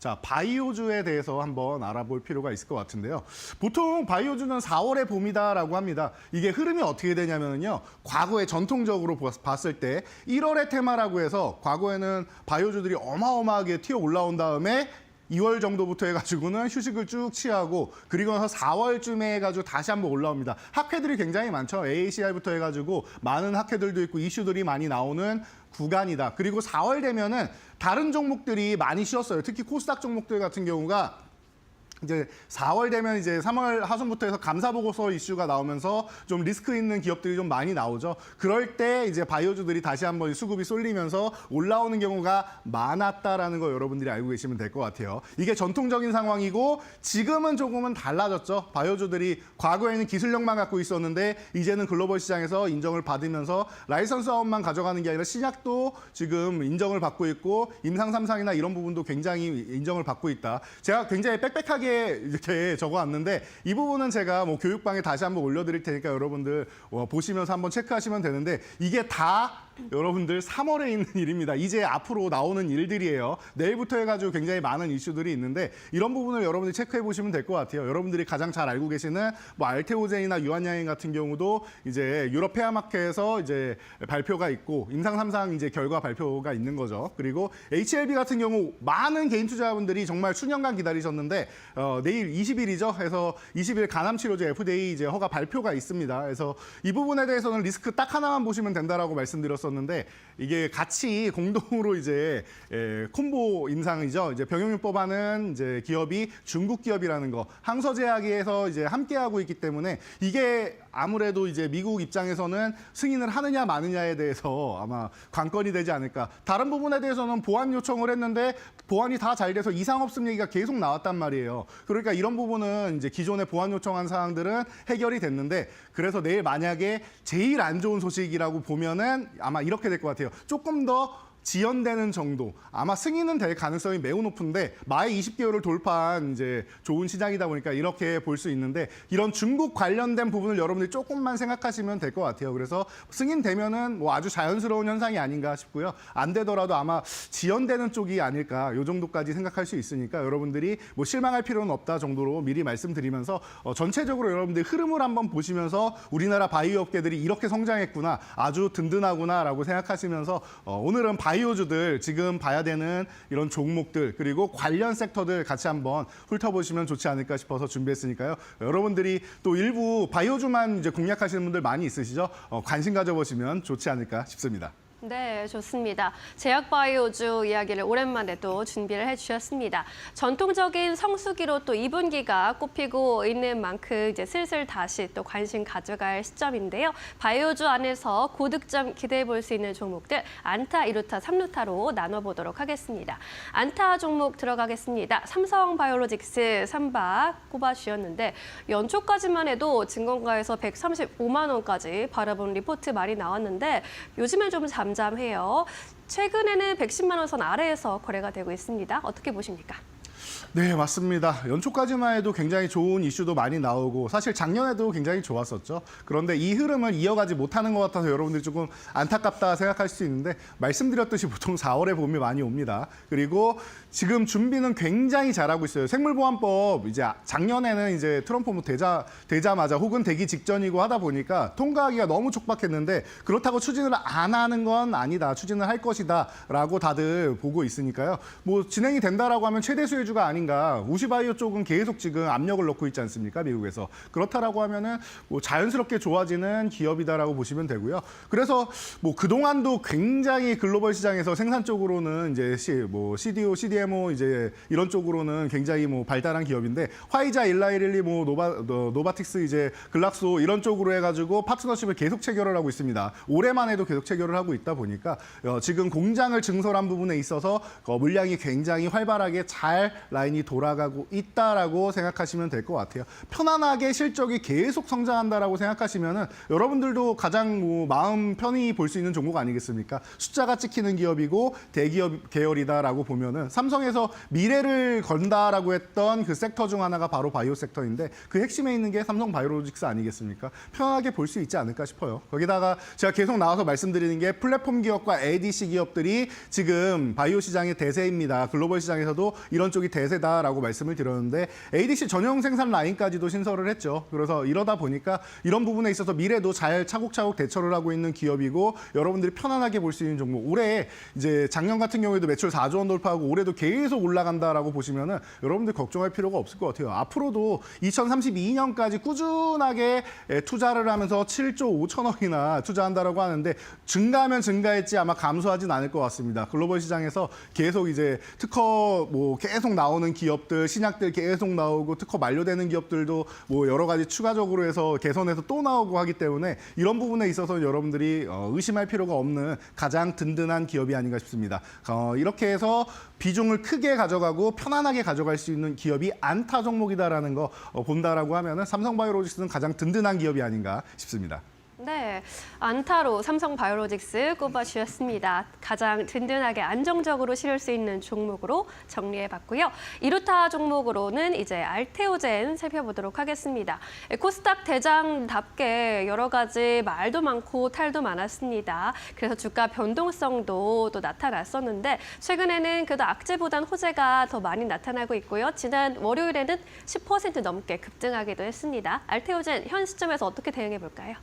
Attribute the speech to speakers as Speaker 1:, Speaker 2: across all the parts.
Speaker 1: 자, 바이오주에 대해서 한번 알아볼 필요가 있을 것 같은데요. 보통 바이오주는 4월의 봄이다라고 합니다. 이게 흐름이 어떻게 되냐면요. 과거에 전통적으로 봤을 때 1월의 테마라고 해서 과거에는 바이오주들이 어마어마하게 튀어 올라온 다음에 2월 정도부터 해가지고는 휴식을 쭉 취하고 그리고 나서 4월쯤에 해가지고 다시 한번 올라옵니다. 학회들이 굉장히 많죠. AACI부터 해가지고 많은 학회들도 있고 이슈들이 많이 나오는 구간이다. 그리고 4월 되면은 다른 종목들이 많이 쉬었어요. 특히 코스닥 종목들 같은 경우가 이제 4월 되면 이제 3월 하순부터 해서 감사 보고서 이슈가 나오면서 좀 리스크 있는 기업들이 좀 많이 나오죠. 그럴 때 이제 바이오주들이 다시 한번 수급이 쏠리면서 올라오는 경우가 많았다라는 거 여러분들이 알고 계시면 될 것 같아요. 이게 전통적인 상황이고 지금은 조금은 달라졌죠. 바이오주들이 과거에는 기술력만 갖고 있었는데 이제는 글로벌 시장에서 인정을 받으면서 라이선스 사업만 가져가는 게 아니라 신약도 지금 인정을 받고 있고 임상 3상이나 이런 부분도 굉장히 인정을 받고 있다. 제가 굉장히 빽빽하게 이렇게 적어왔는데 이 부분은 제가 뭐 교육방에 다시 한번 올려드릴 테니까 여러분들 보시면서 한번 체크하시면 되는데 이게 다 여러분들 3월에 있는 일입니다. 이제 앞으로 나오는 일들이에요. 내일부터 해가지고 굉장히 많은 이슈들이 있는데 이런 부분을 여러분들이 체크해 보시면 될 것 같아요. 여러분들이 가장 잘 알고 계시는 뭐 알테오젠이나 유한양행 같은 경우도 이제 유럽 페어마켓에서 이제 발표가 있고 임상 3상 이제 결과 발표가 있는 거죠. 그리고 HLB 같은 경우 많은 개인 투자자분들이 정말 수년간 기다리셨는데 내일 20일이죠. 해서 20일 간암치료제 FDA 이제 허가 발표가 있습니다. 그래서 이 부분에 대해서는 리스크 딱 하나만 보시면 된다라고 말씀드렸었는데 이게 같이 공동으로 이제 콤보 임상이죠. 이제 병용요법하는 이제 기업이 중국 기업이라는 거 항서제약에서 이제 함께하고 있기 때문에 이게 아무래도 이제 미국 입장에서는 승인을 하느냐 마느냐에 대해서 아마 관건이 되지 않을까. 다른 부분에 대해서는 보완 요청을 했는데 보완이 다 잘 돼서 이상 없음 얘기가 계속 나왔단 말이에요. 그러니까 이런 부분은 이제 기존에 보완 요청한 사항들은 해결이 됐는데 그래서 내일 만약에 제일 안 좋은 소식이라고 보면은 아마 이렇게 될 것 같아요. 조금 더 지연되는 정도. 아마 승인은 될 가능성이 매우 높은데 마의 20개월을 돌파한 이제 좋은 시장이다 보니까 이렇게 볼 수 있는데 이런 중국 관련된 부분을 여러분들이 조금만 생각하시면 될 것 같아요. 그래서 승인되면은 뭐 아주 자연스러운 현상이 아닌가 싶고요. 안 되더라도 아마 지연되는 쪽이 아닐까 요 정도까지 생각할 수 있으니까 여러분들이 뭐 실망할 필요는 없다 정도로 미리 말씀드리면서 전체적으로 여러분들 흐름을 한번 보시면서 우리나라 바이오 업계들이 이렇게 성장했구나 아주 든든하구나라고 생각하시면서 오늘은 바이오주들 지금 봐야 되는 이런 종목들 그리고 관련 섹터들 같이 한번 훑어보시면 좋지 않을까 싶어서 준비했으니까요. 여러분들이 또 일부 바이오주만 이제 공략하시는 분들 많이 있으시죠? 관심 가져보시면 좋지 않을까 싶습니다.
Speaker 2: 네, 좋습니다. 제약바이오주 이야기를 오랜만에 또 준비를 해주셨습니다. 전통적인 성수기로 또 2분기가 꼽히고 있는 만큼 이제 슬슬 다시 또 관심 가져갈 시점인데요. 바이오주 안에서 고득점 기대해 볼 수 있는 종목들 안타, 2루타, 3루타로 나눠보도록 하겠습니다. 안타 종목 들어가겠습니다. 삼성바이오로직스 3박 꼽아주셨는데 연초까지만 해도 증권가에서 135만 원까지 바라본 리포트 말이 나왔는데 요즘엔 좀 잠잠해요. 최근에는 110만 원 선 아래에서 거래가 되고 있습니다. 어떻게 보십니까?
Speaker 1: 네, 맞습니다. 연초까지만 해도 굉장히 좋은 이슈도 많이 나오고 사실 작년에도 굉장히 좋았었죠. 그런데 이 흐름을 이어가지 못하는 것 같아서 여러분들이 조금 안타깝다 생각할 수 있는데 말씀드렸듯이 보통 4월에 봄이 많이 옵니다. 그리고 지금 준비는 굉장히 잘하고 있어요. 생물보안법 이제 작년에는 이제 트럼프 뭐 되자마자 혹은 되기 직전이고 하다 보니까 통과하기가 너무 촉박했는데 그렇다고 추진을 안 하는 건 아니다. 추진을 할 것이다라고 다들 보고 있으니까요. 뭐 진행이 된다라고 하면 최대 수혜주가 아닌가. 우시바이오 쪽은 계속 지금 압력을 넣고 있지 않습니까? 미국에서. 그렇다라고 하면은 뭐 자연스럽게 좋아지는 기업이다라고 보시면 되고요. 그래서 뭐 그동안도 굉장히 글로벌 시장에서 생산 쪽으로는 이제 뭐 CDO, CDMO 이제 이런 쪽으로는 굉장히 뭐 발달한 기업인데 화이자, 일라이릴리, 뭐 노바틱스 이제 글락소 이런 쪽으로 해가지고 파트너십을 계속 체결을 하고 있습니다. 올해만 해도 계속 체결을 하고 있다 보니까 지금 공장을 증설한 부분에 있어서 물량이 굉장히 활발하게 잘 라인이 돌아가고 있다라고 생각하시면 될 것 같아요. 편안하게 실적이 계속 성장한다라고 생각하시면은 여러분들도 가장 뭐 마음 편히 볼 수 있는 종목 아니겠습니까? 숫자가 찍히는 기업이고 대기업 계열이다라고 보면은 삼성에서 미래를 건다라고 했던 그 섹터 중 하나가 바로 바이오 섹터인데 그 핵심에 있는 게 삼성 바이오로직스 아니겠습니까? 편하게 볼 수 있지 않을까 싶어요. 거기다가 제가 계속 나와서 말씀드리는 게 플랫폼 기업과 ADC 기업들이 지금 바이오 시장의 대세입니다. 글로벌 시장에서도 이런 쪽이 대세다라고 말씀을 드렸는데 ADC 전용 생산 라인까지도 신설을 했죠. 그래서 이러다 보니까 이런 부분에 있어서 미래도 잘 차곡차곡 대처를 하고 있는 기업이고 여러분들이 편안하게 볼 수 있는 종목. 올해 이제 작년 같은 경우에도 매출 4조 원 돌파하고 올해도 계속 올라간다라고 보시면은 여러분들 걱정할 필요가 없을 것 같아요. 앞으로도 2032년까지 꾸준하게 투자를 하면서 7조 5천억이나 투자한다라고 하는데 증가하면 증가했지 아마 감소하진 않을 것 같습니다. 글로벌 시장에서 계속 이제 특허 뭐 계속 나오는 기업들, 신약들 계속 나오고 특허 만료되는 기업들도 뭐 여러 가지 추가적으로 해서 개선해서 또 나오고 하기 때문에 이런 부분에 있어서 여러분들이 의심할 필요가 없는 가장 든든한 기업이 아닌가 싶습니다. 이렇게 해서 비중을 크게 가져가고 편안하게 가져갈 수 있는 기업이 안타 종목이다라는 거 본다라고 하면은 삼성바이오로직스는 가장 든든한 기업이 아닌가 싶습니다.
Speaker 2: 네, 안타로 삼성바이오로직스 꼽아주셨습니다. 가장 든든하게 안정적으로 실을 수 있는 종목으로 정리해봤고요. 이루타 종목으로는 이제 알테오젠 살펴보도록 하겠습니다. 코스닥 대장답게 여러 가지 말도 많고 탈도 많았습니다. 그래서 주가 변동성도 또 나타났었는데 최근에는 그래도 악재보단 호재가 더 많이 나타나고 있고요. 지난 월요일에는 10% 넘게 급등하기도 했습니다. 알테오젠 현 시점에서 어떻게 대응해볼까요?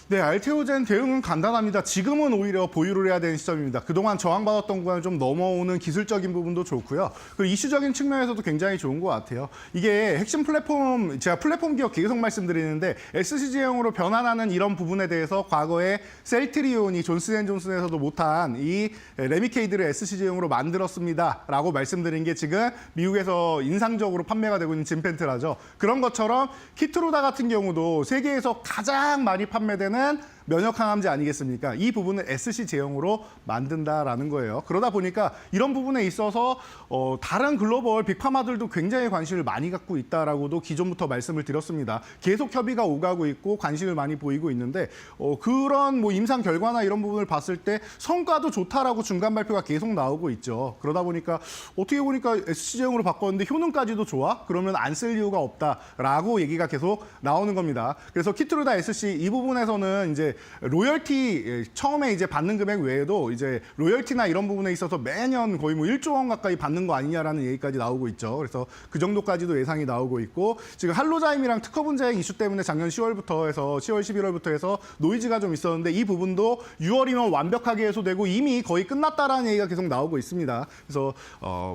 Speaker 1: 네, 알테오젠 대응은 간단합니다. 지금은 오히려 보유를 해야 되는 시점입니다. 그동안 저항받았던 구간을 좀 넘어오는 기술적인 부분도 좋고요. 그리고 이슈적인 측면에서도 굉장히 좋은 것 같아요. 이게 핵심 플랫폼, 제가 플랫폼 기업 계속 말씀드리는데 SCG형으로 변환하는 이런 부분에 대해서 과거에 셀트리온이 존슨앤존슨에서도 못한 이 레미케이드를 SCG형으로 만들었습니다라고 말씀드린 게 지금 미국에서 인상적으로 판매가 되고 있는 진펜트라죠. 그런 것처럼 키트루다 같은 경우도 세계에서 가장 많이 판매되는 면역 항암제 아니겠습니까? 이 부분을 SC 제형으로 만든다라는 거예요. 그러다 보니까 이런 부분에 있어서 다른 글로벌 빅파마들도 굉장히 관심을 많이 갖고 있다라고도 기존부터 말씀을 드렸습니다. 계속 협의가 오가고 있고 관심을 많이 보이고 있는데 그런 뭐 임상 결과나 이런 부분을 봤을 때 성과도 좋다라고 중간 발표가 계속 나오고 있죠. 그러다 보니까 어떻게 보니까 SC 제형으로 바꿨는데 효능까지도 좋아? 그러면 안 쓸 이유가 없다라고 얘기가 계속 나오는 겁니다. 그래서 키트루다 SC 이 부분에서는 이제 로열티 처음에 이제 받는 금액 외에도 이제 로열티나 이런 부분에 있어서 매년 거의 뭐 1조 원 가까이 받는 거 아니냐라는 얘기까지 나오고 있죠. 그래서 그 정도까지도 예상이 나오고 있고 지금 할로자임이랑 특허 분쟁 이슈 때문에 작년 10월부터 해서 10월 11월부터 해서 노이즈가 좀 있었는데 이 부분도 6월이면 완벽하게 해소되고 이미 거의 끝났다라는 얘기가 계속 나오고 있습니다. 그래서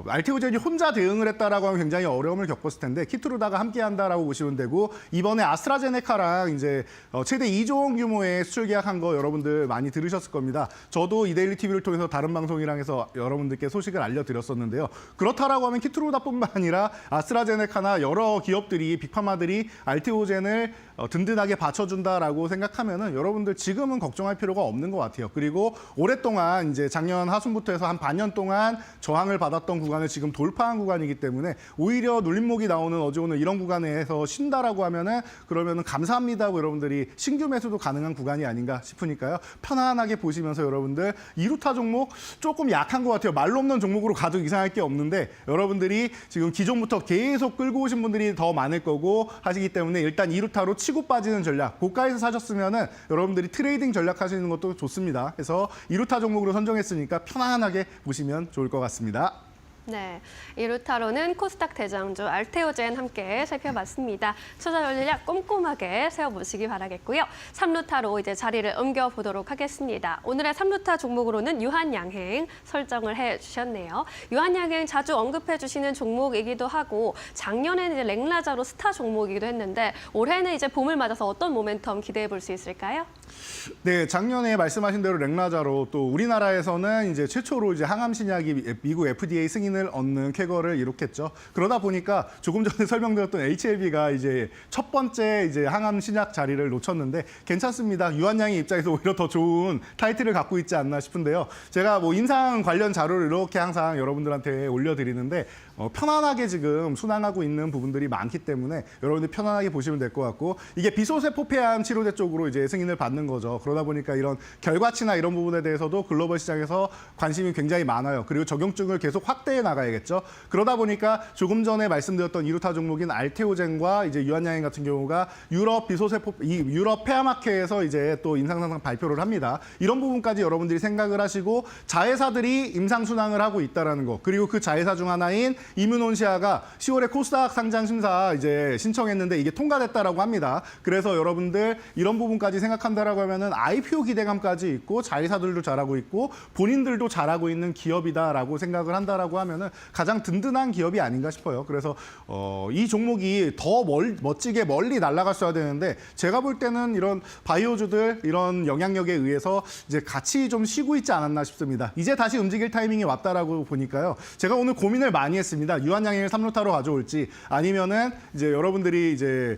Speaker 1: 알테오젠이 혼자 대응을 했다라고 하면 굉장히 어려움을 겪었을 텐데 키트루다가 함께한다라고 보시면 되고 이번에 아스트라제네카랑 이제 최대 2조 원 규모의 수출 계약한 거 여러분들 많이 들으셨을 겁니다. 저도 이데일리 TV를 통해서 다른 방송이랑 해서 여러분들께 소식을 알려드렸었는데요. 그렇다라고 하면 키트루다뿐만 아니라 아스트라제네카나 여러 기업들이 빅파마들이 알테오젠을 든든하게 받쳐준다라고 생각하면은 여러분들 지금은 걱정할 필요가 없는 것 같아요. 그리고 오랫동안 이제 작년 하순부터 해서 한 반년 동안 저항을 받았던 구간을 지금 돌파한 구간이기 때문에 오히려 눌림목이 나오는 어제 오늘 이런 구간에서 쉰다라고 하면은 그러면은 감사합니다고 여러분들이 신규 매수도 가능한 구간이 아닌가 싶으니까요. 편안하게 보시면서 여러분들 이루타 종목 조금 약한 것 같아요. 말로 없는 종목으로 가도 이상할 게 없는데 여러분들이 지금 기존부터 계속 끌고 오신 분들이 더 많을 거고 하시기 때문에 일단 이루타로 치고 빠지는 전략, 고가에서 사셨으면은 여러분들이 트레이딩 전략 하시는 것도 좋습니다. 그래서 이루타 종목으로 선정했으니까 편안하게 보시면 좋을 것 같습니다.
Speaker 2: 네, 이루타로는 코스닥 대장주 알테오젠 함께 살펴봤습니다. 투자 전략 꼼꼼하게 세워보시기 바라겠고요. 3루타로 이제 자리를 옮겨보도록 하겠습니다. 오늘의 3루타 종목으로는 유한양행 설정을 해주셨네요. 유한양행 자주 언급해주시는 종목이기도 하고 작년에는 이제 랭라자로 스타 종목이기도 했는데 올해는 이제 봄을 맞아서 어떤 모멘텀 기대해볼 수 있을까요?
Speaker 1: 네, 작년에 말씀하신 대로 랭라자로 또 우리나라에서는 이제 최초로 이제 항암 신약이 미국 FDA 승인을 얻는 쾌거를 이룩했죠. 그러다 보니까 조금 전에 설명드렸던 HLB가 이제 첫 번째 이제 항암 신약 자리를 놓쳤는데 괜찮습니다. 유한양의 입장에서 오히려 더 좋은 타이틀을 갖고 있지 않나 싶은데요. 제가 뭐 임상 관련 자료를 이렇게 항상 여러분들한테 올려드리는데 편안하게 지금 순항하고 있는 부분들이 많기 때문에 여러분들 편안하게 보시면 될 것 같고 이게 비소세포 폐암 치료제 쪽으로 이제 승인을 받는 거죠. 그러다 보니까 이런 결과치나 이런 부분에 대해서도 글로벌 시장에서 관심이 굉장히 많아요. 그리고 적용증을 계속 확대해 나가야겠죠. 그러다 보니까 조금 전에 말씀드렸던 이루타 종목인 알테오젠과 이제 유한양행 같은 경우가 유럽 비소세포 유럽 폐암학회에서 이제 또 임상상상 발표를 합니다. 이런 부분까지 여러분들이 생각을 하시고 자회사들이 임상 순항을 하고 있다라는 거. 그리고 그 자회사 중 하나인 이뮤논시아가 10월에 코스닥 상장 심사 이제 신청했는데 이게 통과됐다라고 합니다. 그래서 여러분들 이런 부분까지 생각한다라고 하면은 IPO 기대감까지 있고 자회사들도 잘하고 있고 본인들도 잘하고 있는 기업이다라고 생각을 한다라고 하면은 가장 든든한 기업이 아닌가 싶어요. 그래서 이 종목이 더 멋지게 멀리 날아갔어야 되는데 제가 볼 때는 이런 바이오주들 이런 영향력에 의해서 이제 같이 좀 쉬고 있지 않았나 싶습니다. 이제 다시 움직일 타이밍이 왔다라고 보니까요. 제가 오늘 고민을 많이 했습니다. 유한양행을 3루타로 가져올지 아니면은 이제 여러분들이 이제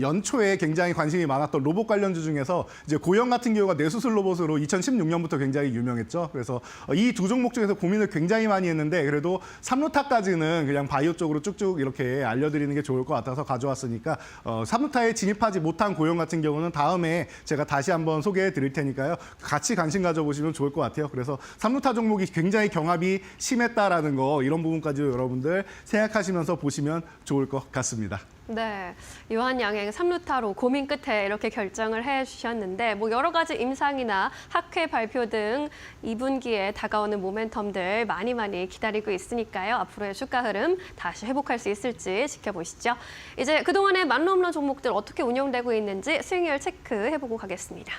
Speaker 1: 연초에 굉장히 관심이 많았던 로봇 관련주 중에서 이제 고영 같은 경우가 뇌수술 로봇으로 2016년부터 굉장히 유명했죠. 그래서 이 두 종목 중에서 고민을 굉장히 많이 했는데 그래도 3루타까지는 그냥 바이오 쪽으로 쭉쭉 이렇게 알려드리는 게 좋을 것 같아서 가져왔으니까 3루타에 진입하지 못한 고영 같은 경우는 다음에 제가 다시 한번 소개해 드릴 테니까요. 같이 관심 가져보시면 좋을 것 같아요. 그래서 3루타 종목이 굉장히 경합이 심했다라는 거 이런 부분까지도 여러분들 생각하시면서 보시면 좋을 것 같습니다.
Speaker 2: 네, 유한양행 3루타로 고민 끝에 이렇게 결정을 해주셨는데 뭐 여러 가지 임상이나 학회 발표 등 2분기에 다가오는 모멘텀들 많이 기다리고 있으니까요. 앞으로의 주가 흐름 다시 회복할 수 있을지 지켜보시죠. 이제 그동안의 만로홈런 종목들 어떻게 운영되고 있는지 수익률 체크해보고 가겠습니다.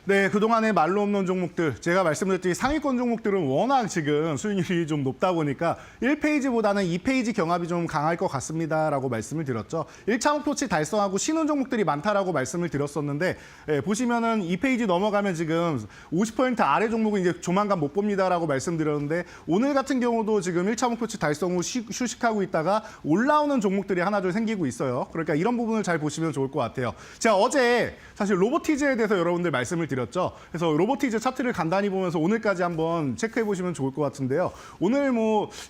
Speaker 1: 네, 그동안의 말로 없는 종목들, 제가 말씀드렸듯이 상위권 종목들은 워낙 지금 수익률이 좀 높다 보니까 1페이지보다는 2페이지 경합이 좀 강할 것 같습니다라고 말씀을 드렸죠. 1차 목표치 달성하고 쉬는 종목들이 많다라고 말씀을 드렸었는데 보시면은 2페이지 넘어가면 지금 50% 아래 종목은 이제 조만간 못 봅니다라고 말씀드렸는데 오늘 같은 경우도 지금 1차 목표치 달성 후 휴식하고 있다가 올라오는 종목들이 하나둘 생기고 있어요. 그러니까 이런 부분을 잘 보시면 좋을 것 같아요. 제가 어제 사실 로보티즈에 대해서 여러분들 말씀을 드렸죠. 그래서 로보티즈 차트를 간단히 보면서 오늘까지 한번 체크해 보시면 좋을 것 같은데요. 오늘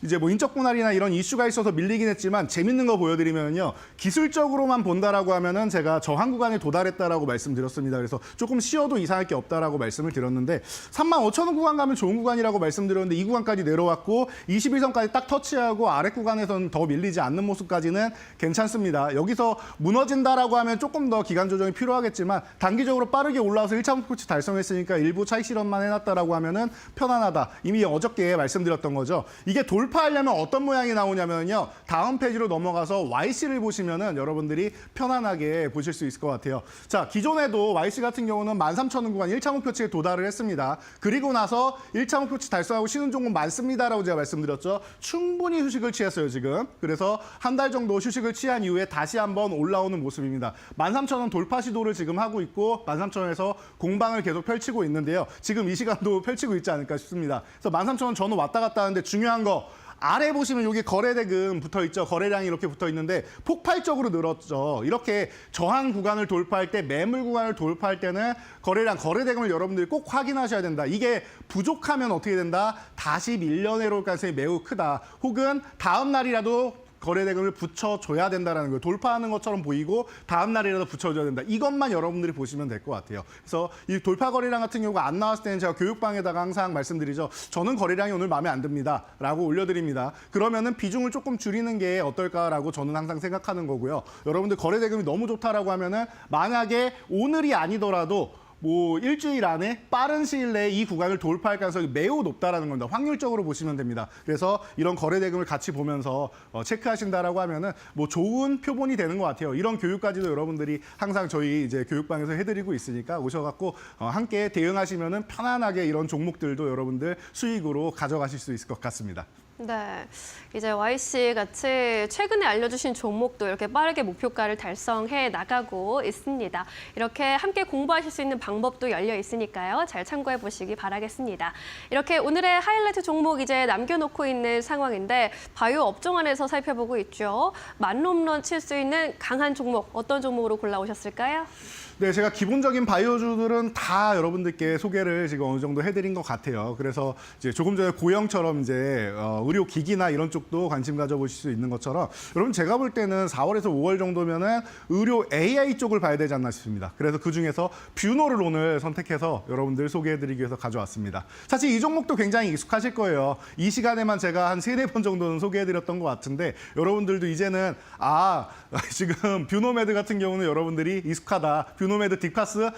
Speaker 1: 이제 인적 분할이나 이런 이슈가 있어서 밀리긴 했지만 재밌는 거 보여드리면요. 기술적으로만 본다라고 하면은 제가 저항 구간에 도달했다라고 말씀드렸습니다. 그래서 조금 쉬어도 이상할 게 없다라고 말씀을 드렸는데 35,000원 구간 가면 좋은 구간이라고 말씀드렸는데 이 구간까지 내려왔고 21선까지 딱 터치하고 아래 구간에서는 더 밀리지 않는 모습까지는 괜찮습니다. 여기서 무너진다라고 하면 조금 더 기간 조정이 필요하겠지만 단기적으로 빠르게 올라와서 1차 목표치 달성했으니까 일부 차익 실현만 해놨다라고 하면은 편안하다. 이미 어저께 말씀드렸던 거죠. 이게 돌파하려면 어떤 모양이 나오냐면요. 다음 페이지로 넘어가서 YC를 보시면은 여러분들이 편안하게 보실 수 있을 것 같아요. 자, 기존에도 YC 같은 경우는 13,000원 구간 1차 목표치에 도달을 했습니다. 그리고 나서 1차 목표치 달성하고 쉬는 종목 많습니다라고 제가 말씀드렸죠. 충분히 휴식을 취했어요, 지금. 그래서 한 달 정도 휴식을 취한 이후에 다시 한번 올라오는 모습입니다. 13,000원 돌파 시도를 지금 하고 있고 13,000원에서 공방을 계속 펼치고 있는데요. 지금 이 시간도 펼치고 있지 않을까 싶습니다. 그래서 13,000원 전후 왔다 갔다 하는데 중요한 거 아래 보시면 여기 거래대금 붙어 있죠. 거래량이 이렇게 붙어 있는데 폭발적으로 늘었죠. 이렇게 저항 구간을 돌파할 때 매물 구간을 돌파할 때는 거래대금을 여러분들이 꼭 확인하셔야 된다. 이게 부족하면 어떻게 된다? 다시 밀려내려올 가능성이 매우 크다. 혹은 다음 날이라도 거래대금을 붙여줘야 된다는 거예요. 돌파하는 것처럼 보이고 다음 날이라도 붙여줘야 된다. 이것만 여러분들이 보시면 될 것 같아요. 그래서 이 돌파 거래량 같은 경우가 안 나왔을 때는 제가 교육방에다가 항상 말씀드리죠. 저는 거래량이 오늘 마음에 안 듭니다. 라고 올려드립니다. 그러면은 비중을 조금 줄이는 게 어떨까라고 저는 항상 생각하는 거고요. 여러분들 거래대금이 너무 좋다라고 하면은 만약에 오늘이 아니더라도 일주일 안에 빠른 시일 내에 이 구간을 돌파할 가능성이 매우 높다라는 겁니다. 확률적으로 보시면 됩니다. 그래서 이런 거래대금을 같이 보면서 체크하신다라고 하면은 좋은 표본이 되는 것 같아요. 이런 교육까지도 여러분들이 항상 저희 이제 교육방에서 해드리고 있으니까 오셔갖고 함께 대응하시면은 편안하게 이런 종목들도 여러분들 수익으로 가져가실 수 있을 것 같습니다.
Speaker 2: 네, 이제 YC 같이 최근에 알려주신 종목도 이렇게 빠르게 목표가를 달성해 나가고 있습니다. 이렇게 함께 공부하실 수 있는 방법도 열려 있으니까요. 잘 참고해 보시기 바라겠습니다. 이렇게 오늘의 하이라이트 종목 이제 남겨놓고 있는 상황인데 바이오 업종 안에서 살펴보고 있죠. 만홈런 칠 수 있는 강한 종목 어떤 종목으로 골라오셨을까요?
Speaker 1: 네, 제가 기본적인 바이오주들은 다 여러분들께 소개를 지금 어느 정도 해드린 것 같아요. 그래서 이제 조금 전에 고영처럼 이제 의료기기나 이런 쪽도 관심 가져보실 수 있는 것처럼 여러분 제가 볼 때는 4월에서 5월 정도면은 의료 AI 쪽을 봐야 되지 않나 싶습니다. 그래서 그 중에서 뷰노를 오늘 선택해서 여러분들 소개해드리기 위해서 가져왔습니다. 사실 이 종목도 굉장히 익숙하실 거예요. 이 시간에만 제가 한 3-4번 정도는 소개해드렸던 것 같은데 여러분들도 이제는 지금 뷰노메드 같은 경우는 여러분들이 익숙하다. 뷰노메드 딕파스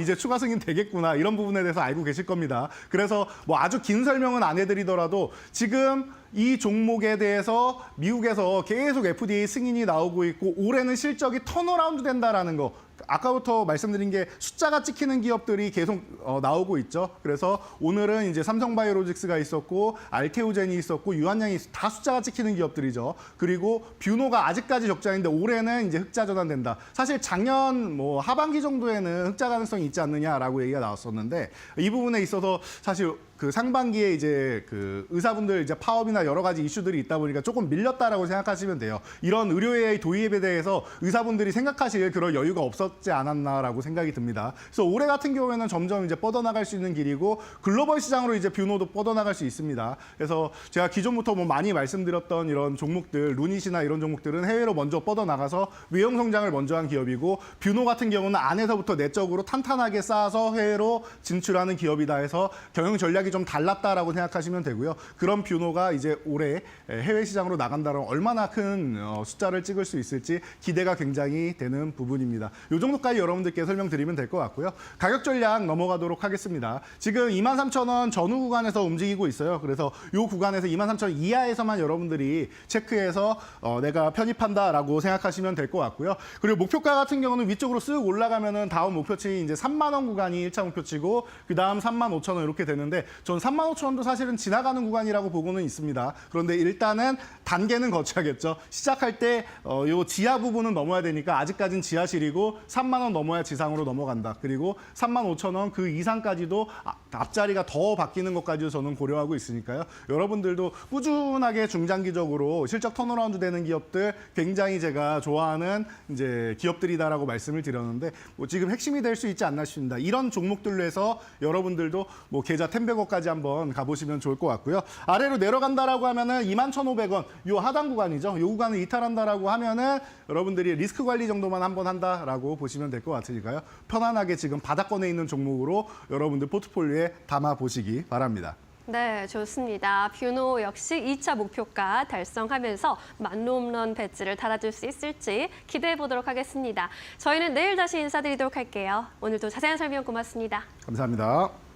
Speaker 1: 이제 추가 승인 되겠구나 이런 부분에 대해서 알고 계실 겁니다. 그래서 아주 긴 설명은 안 해드리더라도 지금 이 종목에 대해서 미국에서 계속 FDA 승인이 나오고 있고 올해는 실적이 턴어라운드 된다라는 거. 아까부터 말씀드린 게 숫자가 찍히는 기업들이 계속 나오고 있죠. 그래서 오늘은 이제 삼성바이오로직스가 있었고 알테오젠이 있었고 유한양이 다 숫자가 찍히는 기업들이죠. 그리고 뷰노가 아직까지 적자인데 올해는 이제 흑자 전환된다. 사실 작년 뭐 하반기 정도에는 흑자 가능성이 있지 않느냐라고 얘기가 나왔었는데 이 부분에 있어서 사실 그 상반기에 이제 그 의사분들 이제 파업이나 여러 가지 이슈들이 있다 보니까 조금 밀렸다라고 생각하시면 돼요. 이런 의료 AI 도입에 대해서 의사분들이 생각하실 그런 여유가 없었지 않았나라고 생각이 듭니다. 그래서 올해 같은 경우에는 점점 이제 뻗어나갈 수 있는 길이고 글로벌 시장으로 이제 뷰노도 뻗어나갈 수 있습니다. 그래서 제가 기존부터 뭐 많이 말씀드렸던 이런 종목들, 루닛이나 이런 종목들은 해외로 먼저 뻗어나가서 외형 성장을 먼저 한 기업이고 뷰노 같은 경우는 안에서부터 내적으로 탄탄하게 쌓아서 해외로 진출하는 기업이다 해서 경영 전략이 좀 달랐다라고 생각하시면 되고요. 그런 뷰노가 이제 올해 해외 시장으로 나간다면 얼마나 큰 숫자를 찍을 수 있을지 기대가 굉장히 되는 부분입니다. 이 정도까지 여러분들께 설명드리면 될 것 같고요. 가격 전략 넘어가도록 하겠습니다. 지금 23,000원 전후 구간에서 움직이고 있어요. 그래서 이 구간에서 23,000원 이하에서만 여러분들이 체크해서 내가 편입한다라고 생각하시면 될 것 같고요. 그리고 목표가 같은 경우는 위쪽으로 쓱 올라가면은 다음 목표치 이제 3만 원 구간이 1차 목표치고 그 다음 35,000원 이렇게 되는데 전 35,000원도 사실은 지나가는 구간이라고 보고는 있습니다. 그런데 일단은 단계는 거쳐야겠죠. 시작할 때 요 지하 부분은 넘어야 되니까 아직까지는 지하실이고 3만 원 넘어야 지상으로 넘어간다. 그리고 35,000원 그 이상까지도 앞자리가 더 바뀌는 것까지도 저는 고려하고 있으니까요. 여러분들도 꾸준하게 중장기적으로 실적 턴어라운드 되는 기업들 굉장히 제가 좋아하는 이제 기업들이다라고 말씀을 드렸는데 뭐 지금 핵심이 될 수 있지 않나 싶습니다. 이런 종목들로 해서 여러분들도 뭐 계좌 10백억까지 한번 가보시면 좋을 것 같고요. 아래로 내려간다라고 하면은 21,500원 요 하단 구간이죠. 요 구간을 이탈한다라고 하면은 여러분들이 리스크 관리 정도만 한번 한다라고 보시면 될 것 같으니까요. 편안하게 지금 바닥권에 있는 종목으로 여러분들 포트폴리오에 담아 보시기 바랍니다.
Speaker 2: 네, 좋습니다. 뷰노 역시 2차 목표가 달성하면서 만홈런 배지를 달아줄 수 있을지 기대해 보도록 하겠습니다. 저희는 내일 다시 인사드리도록 할게요. 오늘도 자세한 설명 고맙습니다.
Speaker 1: 감사합니다.